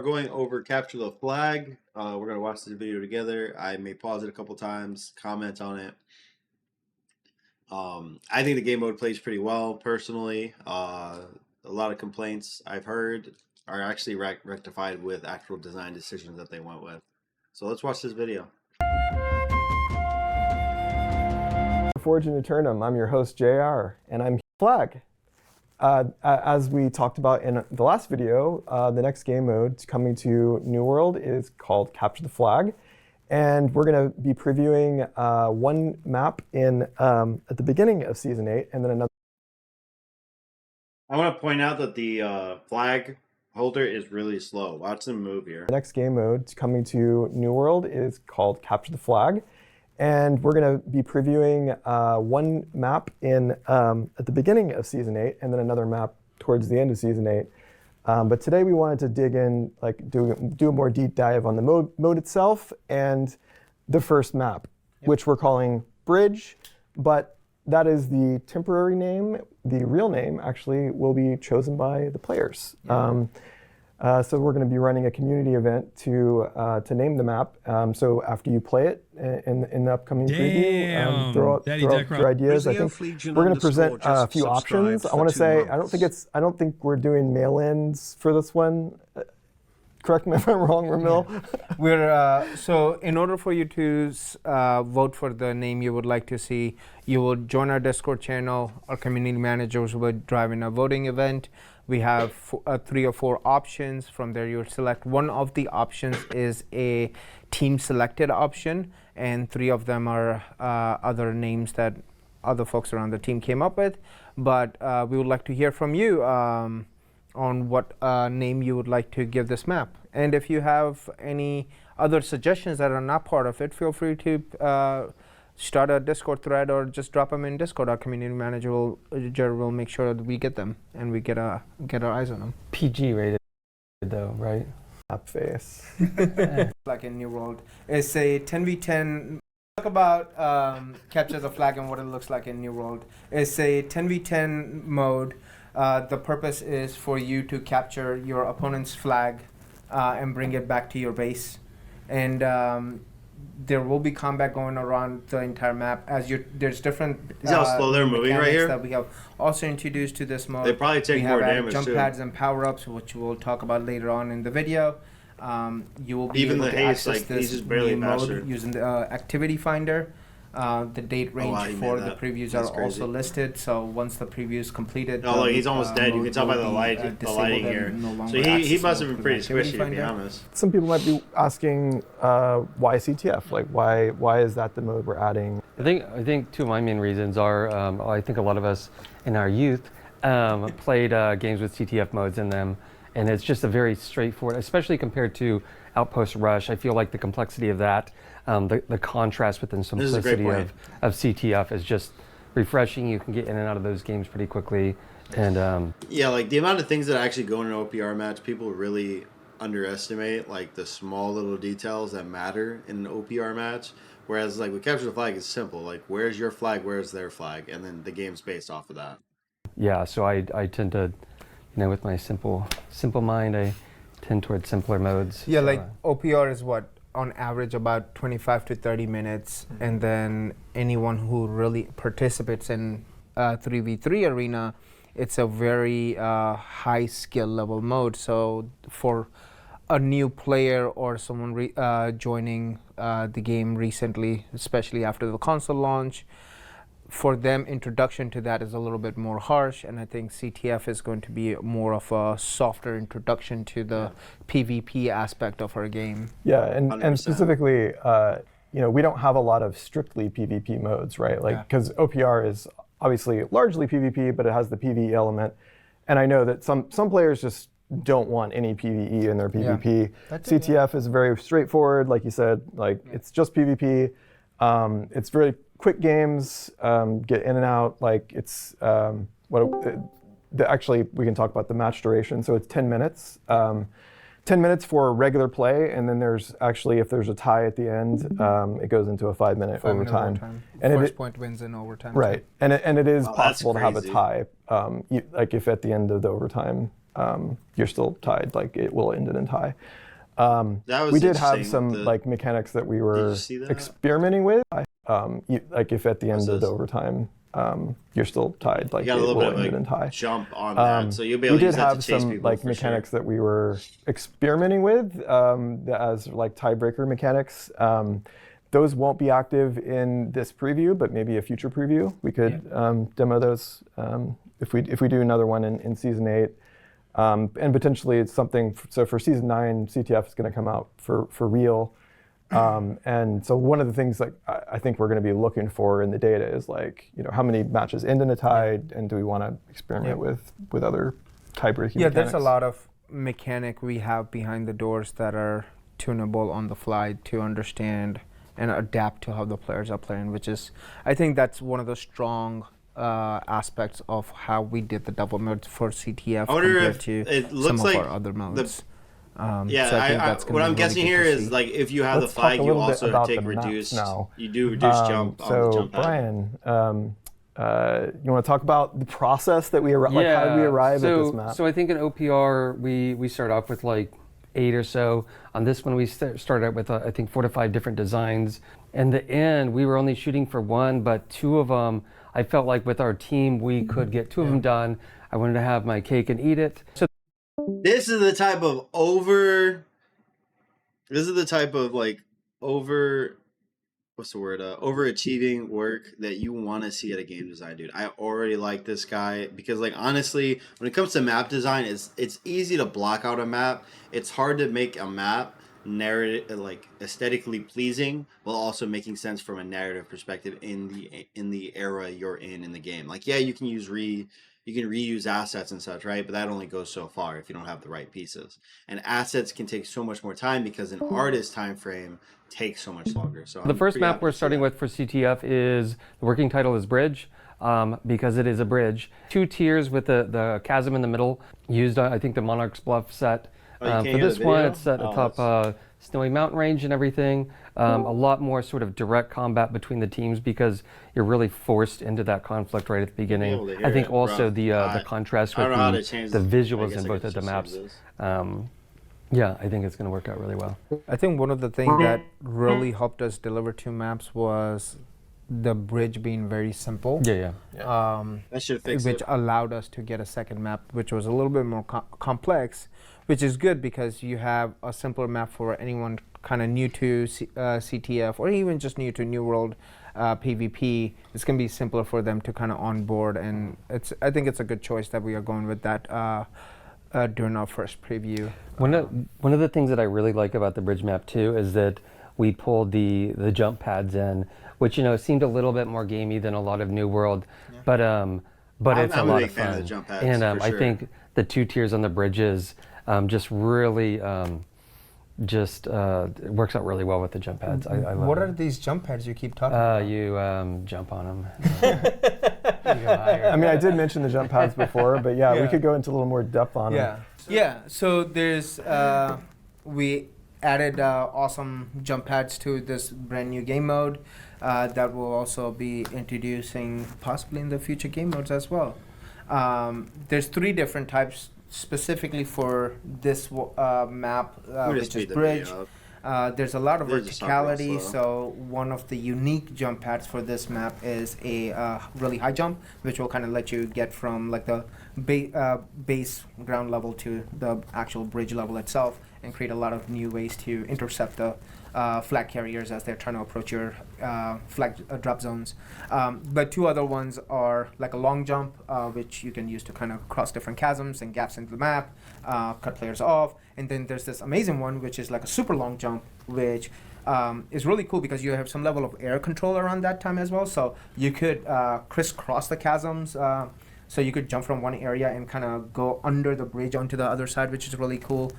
We're going over Capture the Flag. We're going to watch this video together. I may pause it a couple times, comment on it. I think the game mode plays pretty well, personally. A lot of complaints I've heard are actually rectified with actual design decisions that they went with. So let's watch this video. Forge and Eternum. I'm your host, JR, and I'm Flag. As we talked about in the last video, the next game mode coming to New World is called Capture the Flag. And we're going to be previewing one map at the beginning of Season 8, and then another. I want to point out that the flag holder is really slow. Watch them move here. The next game mode coming to New World is called Capture the Flag. And we're going to be previewing one map at the beginning of Season 8, and then another map towards the end of Season 8. But today we wanted to dig in, do a more deep dive on the mode itself and the first map, which we're calling Bridge. But that is the temporary name. The real name actually will be chosen by the players. So we're going to be running a community event to name the map. So after you play it in the upcoming preview, throw out your ideas. I think we're going to present a few options. I want to say I don't think we're doing mail-ins for this one. Correct me if I'm wrong, Ramil. So in order for you to vote for the name you would like to see, you will join our Discord channel. Our community managers will be driving a voting event. We have 3 or 4 options. From there, you'll select one of the options is a team selected option, and 3 of them are other names that other folks around the team came up with. But we would like to hear from you on what name you would like to give this map. And if you have any other suggestions that are not part of it, feel free to start a Discord thread or just drop them in Discord. Our community manager will make sure that we get them and we get our eyes on them. PG rated though, right? Map face. Like in New World, it's a 10v10. Talk about Capture the Flag and what it looks like in New World. It's a 10v10 mode. The purpose is for you to capture your opponent's flag and bring it back to your base. And there will be combat going around the entire map there's different See how slow they're moving right here? that we have also introduced to this mode. They probably take more damage jump too. pads and power-ups, which we'll talk about later on in the video. You will be Even able the to haste, access he's this just barely new faster. mode using the activity finder. The date range wow, he for made the that. previews That's are crazy. also listed. So once the preview is completed, Oh, look, he's almost dead. You can tell by the mode will light, be, the disabled lighting and here. no So longer he must have accessible been through pretty the activity squishy, to be finder. honest. Some people might be asking why CTF? Like why is that the mode we're adding? I think 2 of my main reasons are I think a lot of us in our youth played games with CTF modes in them, and it's just a very straightforward, especially compared to Outpost Rush. I feel like the complexity of that, the contrast with the simplicity of CTF is just refreshing. You can get in and out of those games pretty quickly, and yeah, like the amount of things that actually go in an OPR match, people really underestimate like the small little details that matter in an OPR match. Whereas like with Capture the Flag, it's simple. Like where's your flag, where's their flag, and then the game's based off of that. yeah. So I tend to, with my simple mind, I tend towards simpler modes. Yeah, so, like OPR is what, on average about 25 to 30 minutes, and then anyone who really participates in 3v3 arena, it's a very high skill level mode. So for a new player or someone joining the game recently, especially after the console launch, for them, introduction to that is a little bit more harsh, and I think CTF is going to be more of a softer introduction to the PvP aspect of our game. Yeah, and 100%. specifically, we don't have a lot of strictly PvP modes, right? Like, because OPR is obviously largely PvP, but it has the PvE element. And I know that some players just don't want any PvE in their PvP. CTF is very straightforward, like you said. Like, it's just PvP. It's very quick games, get in and out. Like it's actually we can talk about the match duration. So it's 10 minutes. 10 minutes for regular play, and then there's actually, if there's a tie at the end, it goes into a 5-minute overtime. And first point wins in overtime. Right, and it is Wow, possible to have a crazy. tie, like if at the end of the overtime you're still tied. Like it will end in a tie. That was We did have interesting some with the- like mechanics that we Did were you see that? experimenting with. Like if at the end of the this? overtime you're still tied, like You got a it little will bit of end in a tie. like jump on that, so you'll be able We to did use that have to chase some people like for mechanics sure. that we were experimenting with as like tiebreaker mechanics. Those won't be active in this preview, but maybe a future preview. We could demo those if we do another one in season 8. And potentially it's something. So for season 9, CTF is going to come out for real. And so one of the things like I think we're going to be looking for in the data is like, how many matches end in a tie, and do we want to experiment with other tie-breaking Yeah, mechanics? there's a lot of mechanic we have behind the doors that are tunable on the fly to understand and adapt to how the players are playing, which is, I think that's one of the strong aspects of how we did the double mode for CTF I wonder compared if to it looks some of like our other modes. Yeah, so I think that's gonna what be I'm really guessing good here to is see. like if you have Let's the talk flag, a you little bit also about take the maps reduced. now. You do reduce jump on the So jump pad. Brian, you want to talk about the process that we like how did we arrive at this map? So I think in OPR we start off with like 8 or so. On this one we started out with I think 4 to 5 different designs. In the end we were only shooting for 1, but 2 of them I felt like with our team we could get 2 of them done. I wanted to have my cake and eat it. So This is the type of what's the word? Overachieving work that you want to see at a game design, dude. I already like this guy because, like, honestly, when it comes to map design, it's easy to block out a map. It's hard to make a map narrative like aesthetically pleasing while also making sense from a narrative perspective in the era you're in the game. Like, yeah, you can reuse assets and such, right? But that only goes so far if you don't have the right pieces. And assets can take so much more time because an artist's time frame takes so much longer. So the first map we're starting with for CTF is, the working title is Bridge, because it is a bridge. 2 tiers with the chasm in the middle, used I think the Monarch's Bluff set. Oh, you can't for hear this the one, video? it's set Oh, atop Snowy Mountain Range and everything. A lot more sort of direct combat between the teams because you're really forced into that conflict right at the beginning. able to hear I think it, also bro. the contrast I with don't know how to change the this. I visuals guess in I both could of the just maps. change this. Yeah, I think it's going to work out really well. I think one of the things that really helped us deliver 2 maps was the bridge being very simple. Yeah. That should fix Which it. allowed us to get a second map, which was a little bit more complex, which is good because you have a simpler map for anyone kind of new to CTF or even just new to New World PvP. It's going to be simpler for them to kind of onboard, and I think it's a good choice that we are going with that during our first preview. One of the things that I really like about the bridge map too is that we pulled the jump pads in, which seemed a little bit more gamey than a lot of New World, but it's I'm a a lot big of fan fun. of the jump pads, And for I sure. think the 2 tiers on the bridges just really it works out really well with the jump pads. I love What it. are these jump pads you keep talking about? You jump on them. You go higher. I mean, I did mention the jump pads before, but yeah, we Yeah. could go into a little more depth on them. Yeah. So there's we added awesome jump pads to this brand new game mode that we'll also be introducing possibly in the future game modes as well. There's 3 different types specifically for this map, I'm gonna which is speed the Bridge. video up. There's a lot of They're just talking real verticality, slow. so one of the unique jump pads for this map is a really high jump, which will kind of let you get from like the base ground level to the actual bridge level itself, and create a lot of new ways to intercept the flag carriers as they're trying to approach your flag drop zones. But 2 other ones are like a long jump, which you can use to kind of cross different chasms and gaps into the map, cut players off. And then there's this amazing one, which is like a super long jump, which is really cool because you have some level of air control around that time as well. So you could crisscross the chasms. So you could jump from one area and kind of go under the bridge onto the other side, which is really cool.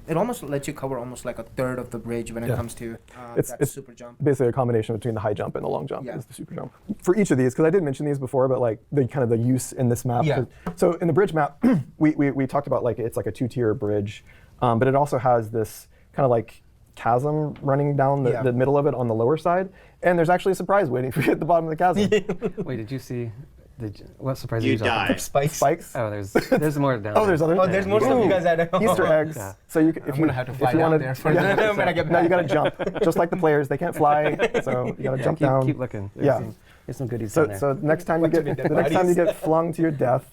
It almost lets you cover almost like a third of the bridge when it Yeah. comes to It's that super jump. basically a combination between the high jump and the long jump Yeah. is the super jump. For each of these, because I did mention these before, but like the kind of the use in this map. Yeah. So in the bridge map, we talked about like it's like a 2-tier bridge, but it also has this kind of like chasm running down the middle of it on the lower side, and there's actually a surprise waiting for you at the bottom of the chasm. Wait, did you see What surprised You you? Jonathan? die. Spikes. Oh, there's more down Oh, there's there. other. Oh, there's more stuff you guys add. Easter eggs. Yeah. So you, I'm gonna have to fly if you down wanna- there for that when I get No, you back. gotta jump. Just like the players, they can't fly, so you gotta jump down. Keep looking. There's Yeah. there's some goodies So, in there. so next time you Bunch of get dead the next time you bodies. get flung to your death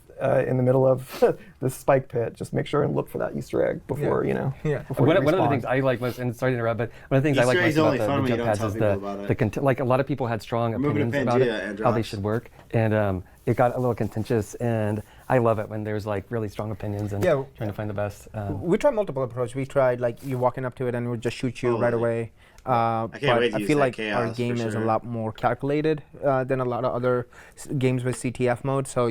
in the middle of this spike pit, just make sure and look for that Easter egg before you know. Yeah. Before One you of the respawn. things I like most, and sorry to interrupt, but one of the things I like Easter most eggs about only the fun when you jump don't pads tell is people about it. like a lot of people had strong Moving to opinions about Pangea, how they Andros. should work, and it got a little contentious, and I love it when there's like really strong opinions and Yeah. trying to find the best. We tried multiple approaches. We tried like you walking up to it and it would just shoot you right Totally. away. can't But wait to I use feel that like our chaos, game for is a sure. lot more calculated than a lot of other games with CTF mode. So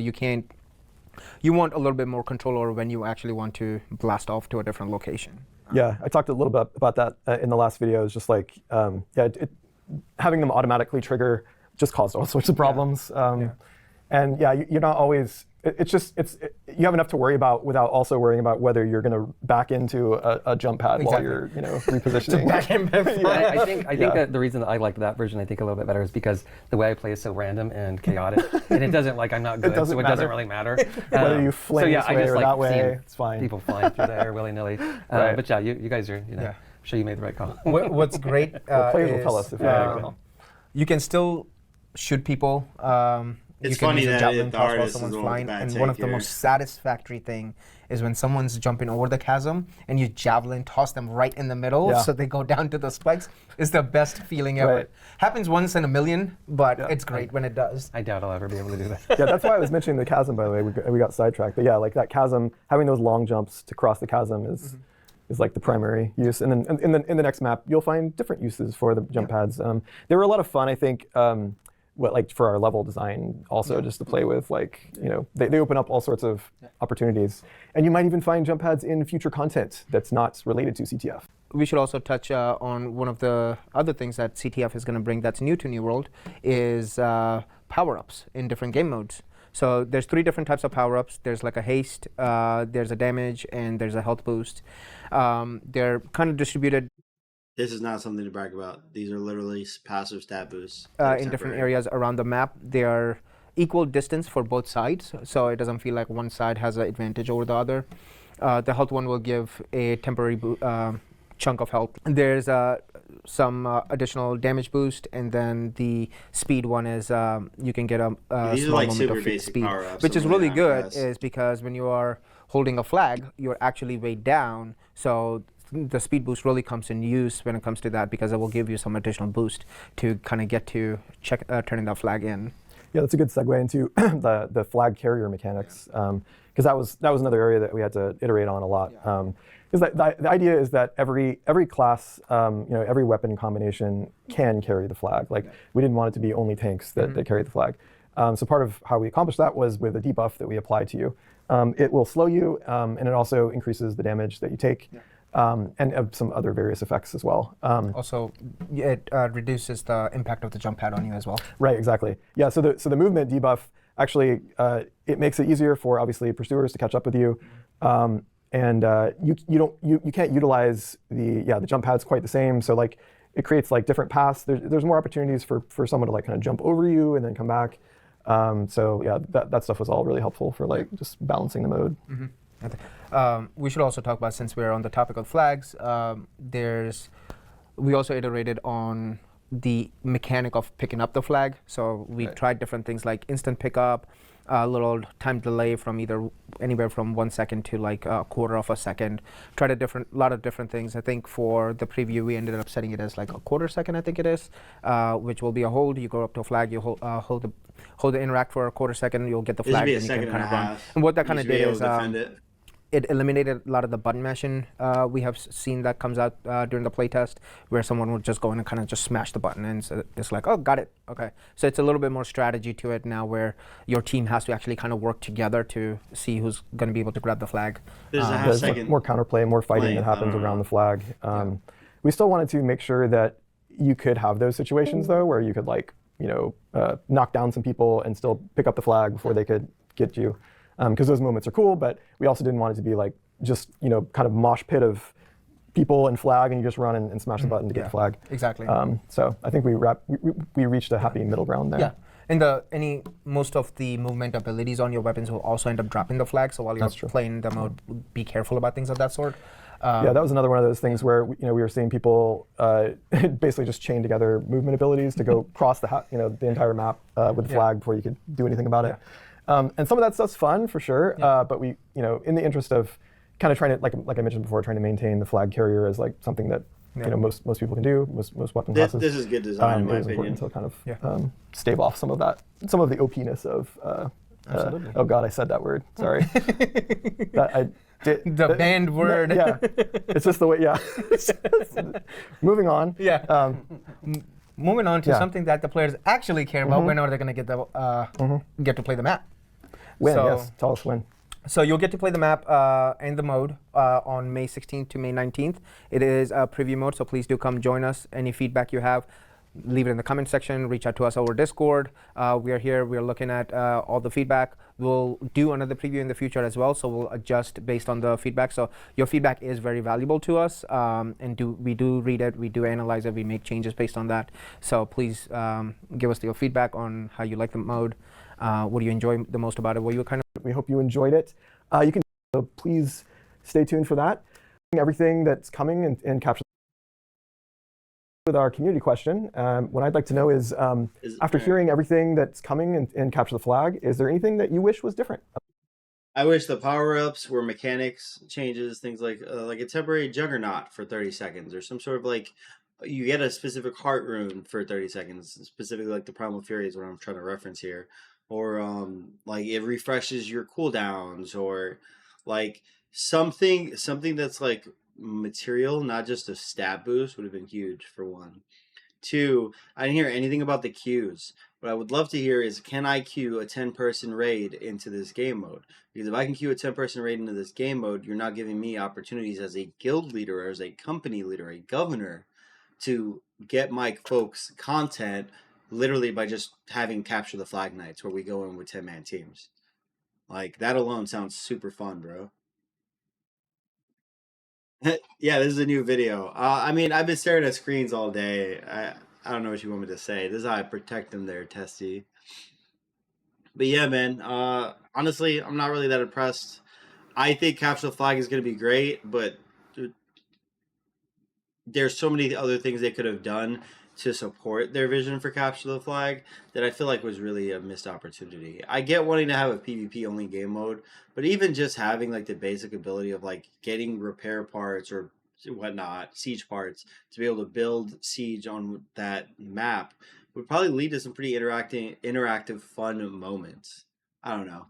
you want a little bit more control over when you actually want to blast off to a different location. Yeah, I talked a little bit about that in the last video. It's just like, having them automatically trigger just caused all sorts of problems. And yeah, you're not always. You have enough to worry about without also worrying about whether you're going to back into a jump pad while Exactly. you're repositioning. I think that the reason that I liked that version, I think a little bit better, is because the way I play is so random and chaotic, and it doesn't like I'm not good, doesn't so it doesn't matter. really matter. Whether you fling this I way just or like that way, seeing it's fine. People flying through the air willy nilly. Right. But yeah, you guys are, Yeah. I'm sure you made the right call. What's great Well, players will is, tell us if you make a call. you can still shoot people. It's you can funny use a that javelin the toss while artist is someone's the one with flying, the bad and one of take the here. most satisfactory thing is when someone's jumping over the chasm and you javelin toss them right in the middle, Yeah. so they go down to the spikes. It's the best feeling ever. Right. Happens once in a million, but it's great when it does. I doubt I'll ever be able to do that. Yeah, that's why I was mentioning the chasm, by the way. We got sidetracked. But yeah, like that chasm, having those long jumps to cross the chasm is like the primary use. And then in the next map, you'll find different uses for the jump pads. They were a lot of fun, I think. Like for our level design, also just to play with, like they open up all sorts of opportunities, and you might even find jump pads in future content that's not related to CTF. We should also touch on one of the other things that CTF is going to bring that's new to New World is power-ups in different game modes. So there's 3 different types of power-ups. There's like a haste, there's a damage, and there's a health boost. They're kind of distributed This is not something to brag about. These are literally passive stat boosts. in different areas around the map. They are equal distance for both sides, so it doesn't feel like one side has an advantage over the other. The health one will give a temporary chunk of health. There's some additional damage boost, and then the speed one is you can get a These are small like moment super of basic speed, power-ups, which is so really really good. not Is because when you are holding a flag, you're actually weighed down, so the speed boost really comes in use when it comes to that, because it will give you some additional boost to kind of get to turning that flag in. Yeah, that's a good segue into the flag carrier mechanics, because that was another area that we had to iterate on a lot. Because the idea is that every class, every weapon combination can carry the flag. Like we didn't want it to be only tanks that carry the flag. So part of how we accomplished that was with a debuff that we apply to you. It will slow you, and it also increases the damage that you take. And some other various effects as well. Also, it reduces the impact of the jump pad on you as well. Right, exactly. Yeah, so the movement debuff actually it makes it easier for obviously pursuers to catch up with you, and you can't utilize the jump pads quite the same. So like it creates like different paths. There's more opportunities for someone to like kind of jump over you and then come back. So yeah, that stuff was all really helpful for like just balancing the mode. We should also talk about, since we're on the topic of flags, we also iterated on the mechanic of picking up the flag. So we tried different things like instant pickup, a little time delay from anywhere from 1 second to like a quarter of a second. Tried a lot of different things. I think for the preview we ended up setting it as like a quarter second, I think it is, which will be a hold. You go up to a flag, you hold the interact for a quarter second, you'll get the This would flag, be a and you second can and kind a of run. half. And what that You kind of should be did able is to defend it. it eliminated a lot of the button mashing we have seen that comes out during the playtest, where someone would just go in and kind of just smash the button, and so it's like, oh, got it, okay. So it's a little bit more strategy to it now, where your team has to actually kind of work together to see who's going to be able to grab the flag. There's a half There's second. more counterplay, more fighting Play, that happens I don't around know. the flag. We still wanted to make sure that you could have those situations though, where you could like knock down some people and still pick up the flag before they could get you, because those moments are cool. But we also didn't want it to be like just kind of mosh pit of people and flag, and you just run and smash the button to get the flag. Exactly. So I think we reached a happy middle ground there. Yeah, And most of the movement abilities on your weapons will also end up dropping the flag. So while you're That's true. playing the mode, be careful about things of that sort. Yeah, that was another one of those things where we were seeing people basically just chain together movement abilities to go cross the entire map with the flag before you could do anything about it. And some of that stuff's fun for sure, but we, in the interest of kind of trying to, like I mentioned before, trying to maintain the flag carrier as like something that most people can do, most weapon classes. This is good design, in my it was opinion. important to kind of stave off some of the OP-ness of. Absolutely. Oh God, I said that word. Sorry. The banned word. Yeah, it's just the way. Yeah. Moving on. Yeah. Moving on to something that the players actually care about. When are they going to get to play the map? When? So- Yes. Tell us when. So you'll get to play the map and the mode on May 16th to May 19th. It is a preview mode, so please do come join us. Any feedback you have, leave it in the comment section. Reach out to us over Discord. We are here. We are looking at all the feedback. We'll do another preview in the future as well, so we'll adjust based on the feedback. So your feedback is very valuable to us, and we do read it. We do analyze it. We make changes based on that. So please give us your feedback on how you like the mode. What do you enjoy the most about it? What you kind of We hope you enjoyed it. You can please stay tuned for that. Everything that's coming and capture with our community question. What I'd like to know is, after hearing everything that's coming and capture the flag, is there anything that you wish was different? I wish the power-ups were mechanics changes, things like a temporary juggernaut for 30 seconds, or some sort of like you get a specific heart rune for 30 seconds, specifically like the Primal Fury is what I'm trying to reference here, or like it refreshes your cooldowns, or like something that's like material, not just a stat boost, would have been huge for one. Two, I didn't hear anything about the queues. What I would love to hear is, can I queue a 10-person raid into this game mode? Because if I can queue a 10-person raid into this game mode, you're not giving me opportunities as a guild leader, or as a company leader, a governor, to get my folks content literally by just having capture the flag nights where we go in with 10-man teams. Like, that alone sounds super fun, bro. Yeah, this is a new video. I mean, I've been staring at screens all day. I don't know what you want me to say. This is how I protect them there, Testy. But yeah, man. Honestly, I'm not really that impressed. I think Capture the Flag is going to be great, but there's so many other things they could have done to support their vision for Capture the Flag that I feel like was really a missed opportunity. I get wanting to have a PvP only game mode, but even just having like the basic ability of like getting repair parts or whatnot, siege parts, to be able to build siege on that map would probably lead to some pretty interactive fun moments. I don't know.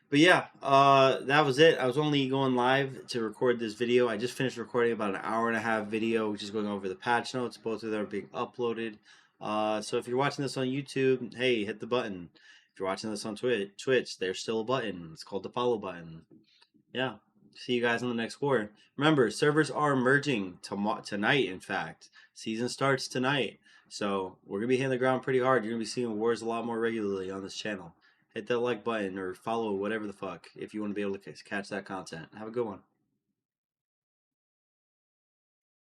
But yeah, that was it. I was only going live to record this video. I just finished recording about an hour and a half video, which is going over the patch notes. Both of them are being uploaded. So if you're watching this on YouTube, hey, hit the button. If you're watching this on Twitch, there's still a button. It's called the follow button. Yeah. See you guys on the next war. Remember, servers are merging tonight, in fact. Season starts tonight. So we're going to be hitting the ground pretty hard. You're going to be seeing wars a lot more regularly on this channel. Hit that like button or follow whatever the fuck if you want to be able to catch that content. Have a good one.